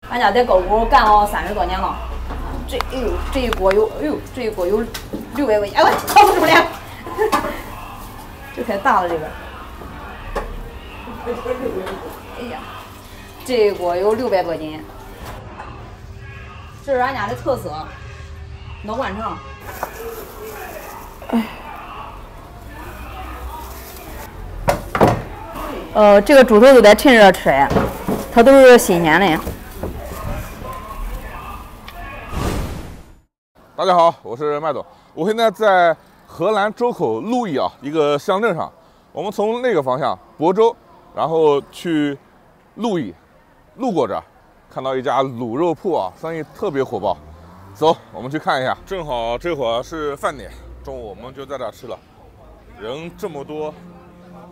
俺家在高谷干了30多年了，这一锅有600块钱，哎我靠不住了，这太大了这个。哎呀，这一锅有600多斤，这是俺家的特色，脑灌肠。这个猪头都得趁热吃，它都是新鲜的。大家好，我是麦总，我现在在荷兰周口路易啊一个乡镇上，我们从那个方向亳州，然后去路易，路过这，看到一家卤肉铺啊，生意特别火爆。走，我们去看一下。正好这会儿是饭点，中午我们就在这吃了，人这么多，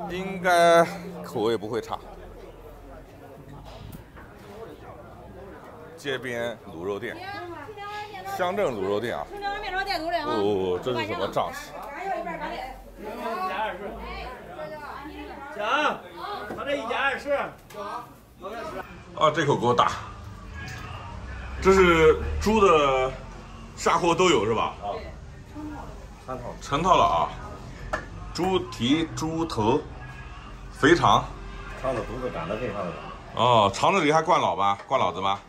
应该口味不会差。街边卤肉店，乡镇卤肉店啊。哦，这是什么账式？行，他这1加20。啊，这口锅大。这是猪的下锅都有是吧？啊，成套了啊。猪蹄、猪头、肥肠。肠子、肚子、肝的非常的多。哦，肠子里还灌脑子吗？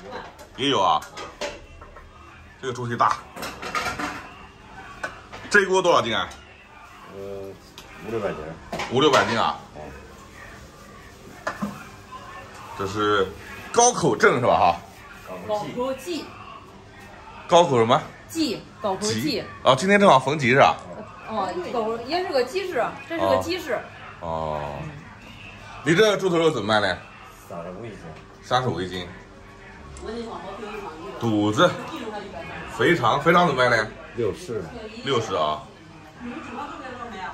也有啊。这个猪蹄大。这一锅多少斤啊？500-600斤。500-600斤啊。这是高口镇是吧？哈。高口鸡。高口什么？鸡，高口鸡。哦，今天正好逢吉是吧？哦，也是个鸡市，这是个鸡市。哦。你这猪头肉怎么卖呢？35一斤。35一斤。肚子、肥肠怎么卖呢？60啊。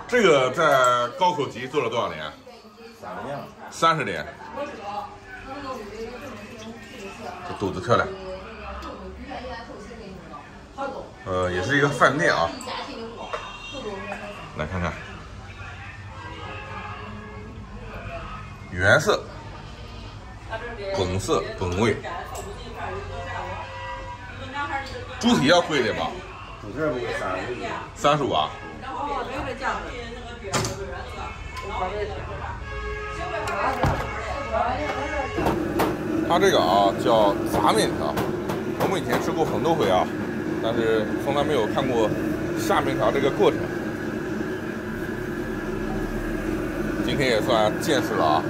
这个在高口集做了多少年？30年。这肚子漂亮。也是一个饭店啊。来看看。原色。本色本味。猪蹄要贵一点吧？猪蹄不贵，35啊。它这个啊叫杂面条，我们以前吃过很多回啊，但是从来没有看过下面条这个过程。今天也算见识了啊。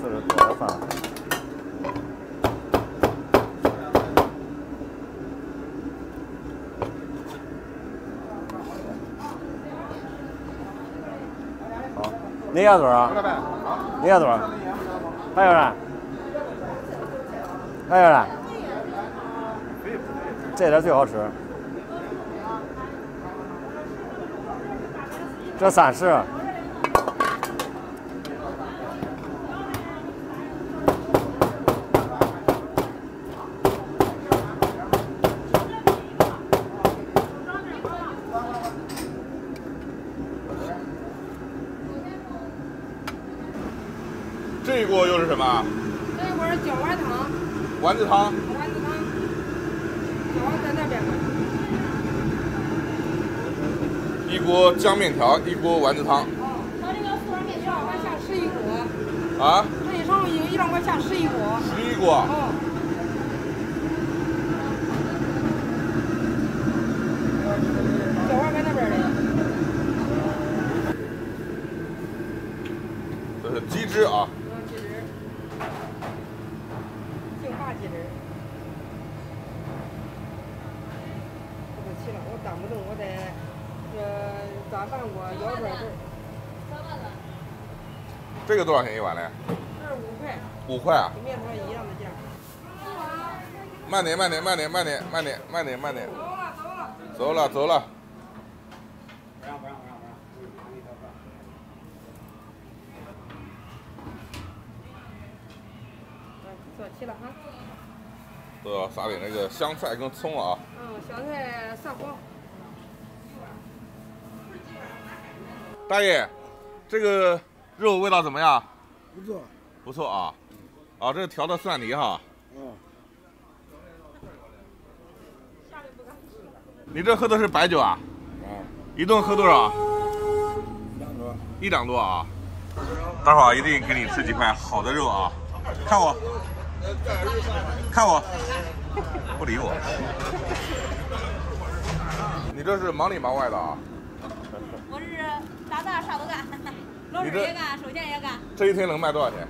40多饭。好，你要多少？你要多少？还有呢？还有呢？这点最好吃。这30。这一锅又是什么？这一锅是椒丸汤。丸子汤。椒在那边呢。一锅浆面条，一锅丸子汤。他这个素面条往下11锅。啊？这一上一两块下11锅。11锅。椒丸在那边的。这是鸡汁啊。鸡汁。净化鸡汁。不可气了，我担不动，我得炸饭锅舀出来这儿。这个多少钱一碗呢？这是5块。5块啊？跟面条一样的价。慢点。走了。气了啊。都要撒点那个香菜跟葱了啊。香菜上黄。大爷，这个肉味道怎么样？不错。不错啊。啊，这是调的蒜泥哈。你这喝的是白酒啊？一顿喝多少？1两多啊。待会儿一定给你吃几块好的肉啊！看我，看我，不理我。你这是忙里忙外的啊？我是打杂啥都干，老师也干，收钱也干。这一天能卖多少钱？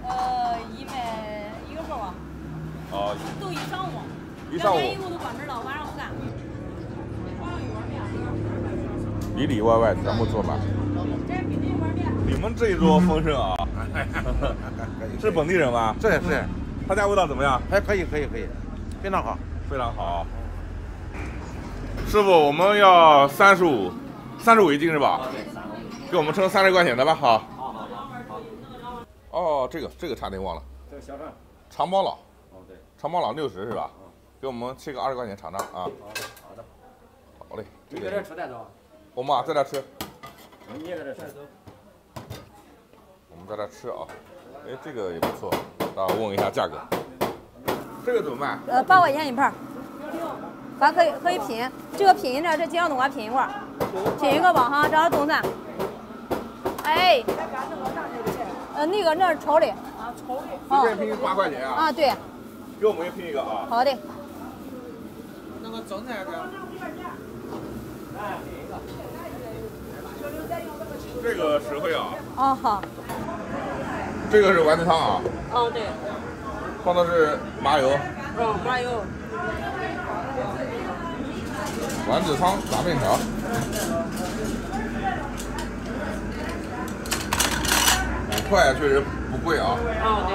一卖1个包啊。哦。都一上午。一上午。2点以后都关门了，晚上不干。里里外外全部坐满。你们这一桌丰盛啊！是本地人吗？是。他家味道怎么样？还可以，非常好，非常好。师傅，我们要35一斤是吧？给我们称30块钱的吧，好。哦，这个差点忘了。这个小串。长包老。哦，对。长包老60是吧？给我们切个20块钱尝尝啊。好的。好嘞。你在这吃带走？我们啊，在这吃。你也在这吃。我们在这吃啊。哎，这个也不错。大家问一下价格。这个怎么卖？8块钱一盘。咱可以拼，这个拼着，这几样东西拼一块儿，拼一个吧哈，这是冻散。哎。那个那是炒的。啊，炒的。这边拼8块钱啊？啊，对。给我们也拼一个啊。好的。那个蒸菜的。这个实惠啊。哦好。这个是丸子汤啊。哦对。放的是麻油。麻油。丸子汤炸面条。5块确实不贵啊。对。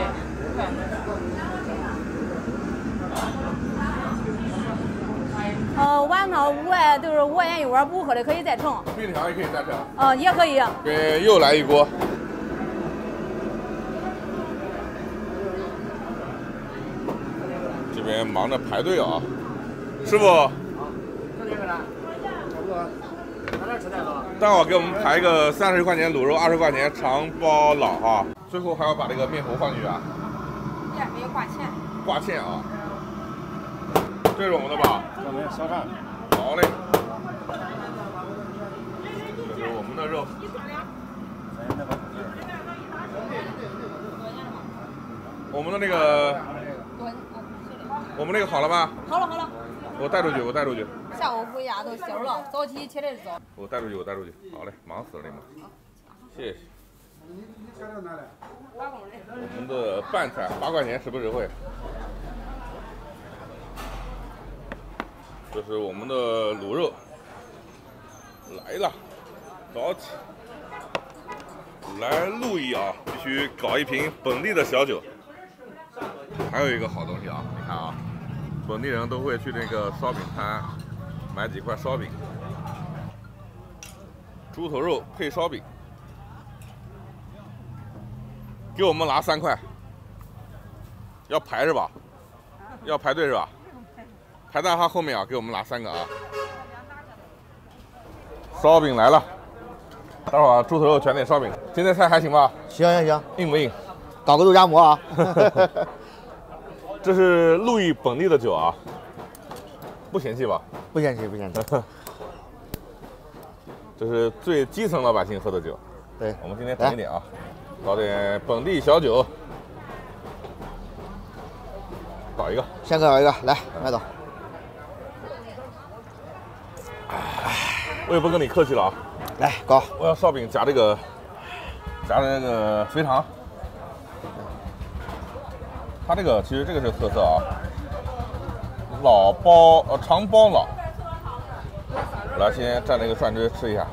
丸汤5块，就是5块钱一碗，不喝的可以再盛。面条也可以再盛。也可以。给又来一锅。这边忙着排队啊，师傅。待会儿给我们排一个30块钱卤肉，20块钱长包老哈。最后还要把这个面糊放进去啊。没有挂芡。挂芡啊。这是我们的吧？我们小串。好嘞。这是我们的肉。我们的那个。我们那个好了吗？好了。我带出去。下午回家都休了，早起起来就早。我带出去。好嘞，忙死了你们。谢谢。我们的拌菜8块钱，实不实惠？这是我们的卤肉，来了，早起。来鹿邑啊，必须搞一瓶本地的小酒。还有一个好东西啊，你看啊，本地人都会去那个烧饼摊买几块烧饼，猪头肉配烧饼，给我们拿3块。要排是吧？要排队是吧？排在他后面啊，给我们拿3个啊。烧饼来了，待会儿猪头肉全点烧饼。今天菜还行吧？行，硬不硬？搞个肉夹馍啊。这是鹿邑本地的酒啊，不嫌弃吧？不嫌弃。这是最基层老百姓喝的酒。对，我们今天省一点啊，搞点本地小酒。搞一个，先搞一个，来，麦总。我也不跟你客气了啊，来搞。我要烧饼夹这个肥肠。它这个其实这个是特色啊，长包老。来，先蘸这个蒜汁吃一下。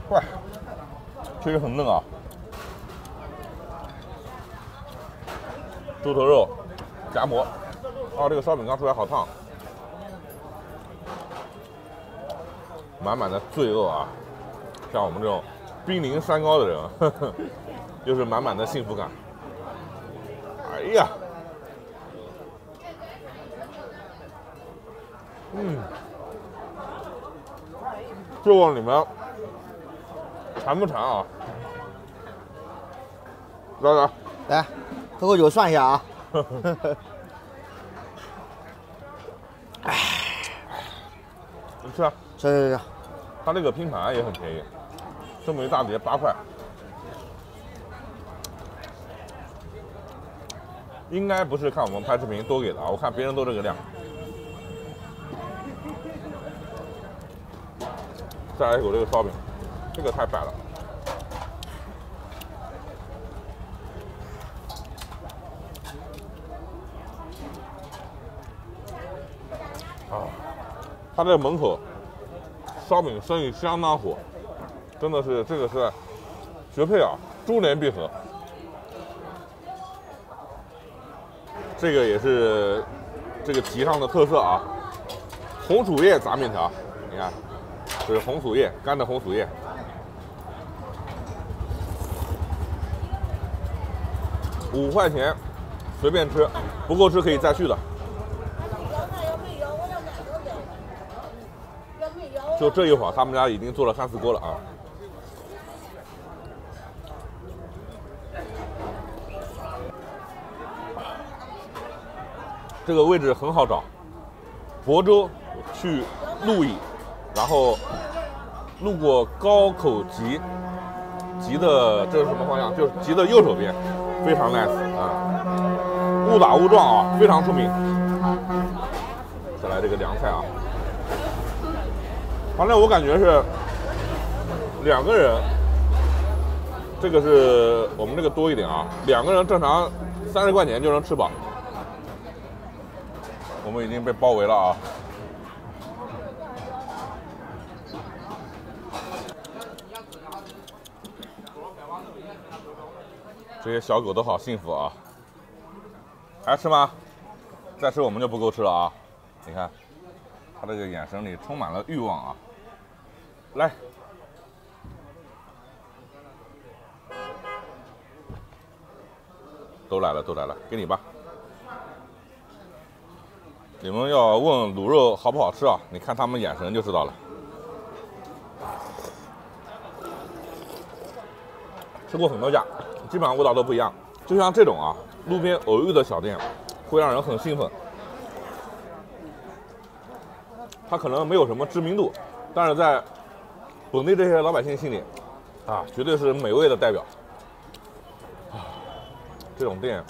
哇，确实很嫩啊。猪头肉夹馍，这个烧饼刚出来好烫，满满的罪恶啊！像我们这种濒临山高的人，就是满满的幸福感。哎呀，就问你们馋不馋啊？来，来，喝口酒涮一下啊。你吃啊？吃。它这个拼盘也很便宜，这么一大碟8块，应该不是看我们拍视频多给的啊，我看别人都这个量。再来一口这个烧饼，这个太白了。啊，他在门口烧饼生意相当火，真的是这个是绝配啊，猪年必合。这个也是这个集上的特色啊，红薯叶炸面条，你看，这是红薯叶，干的红薯叶。5块钱，随便吃，不够吃可以再续的。就这一会儿，他们家已经做了3、4锅了啊。这个位置很好找，亳州去鹿邑，然后路过高口集的这是什么方向？就是集的右手边，非常 nice 啊，误打误撞啊，非常出名。再来这个凉菜啊。反正我感觉是2个人，这个是我们这个多一点啊，2个人正常30块钱就能吃饱。我们已经被包围了啊！这些小狗都好幸福啊！还吃吗？再吃我们就不够吃了啊！你看，他这个眼神里充满了欲望啊！来，都来了，都来了，给你吧。你们要问卤肉好不好吃啊？你看他们眼神就知道了。吃过很多家，基本上味道都不一样。就像这种啊，路边偶遇的小店，会让人很兴奋。它可能没有什么知名度，但是在本地这些老百姓心里，啊，绝对是美味的代表。啊，这种店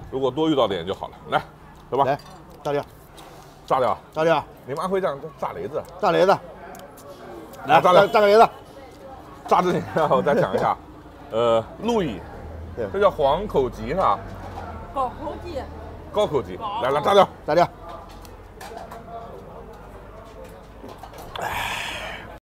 如果多遇到点就好了。来，走吧。来，炸掉，炸掉，炸掉，你们安徽叫炸雷子，炸雷子，来炸掉，炸个雷子。炸之前我再讲一下，鹿邑，这叫黄口集是吧？高口集。高口集，来炸掉，炸掉。哎。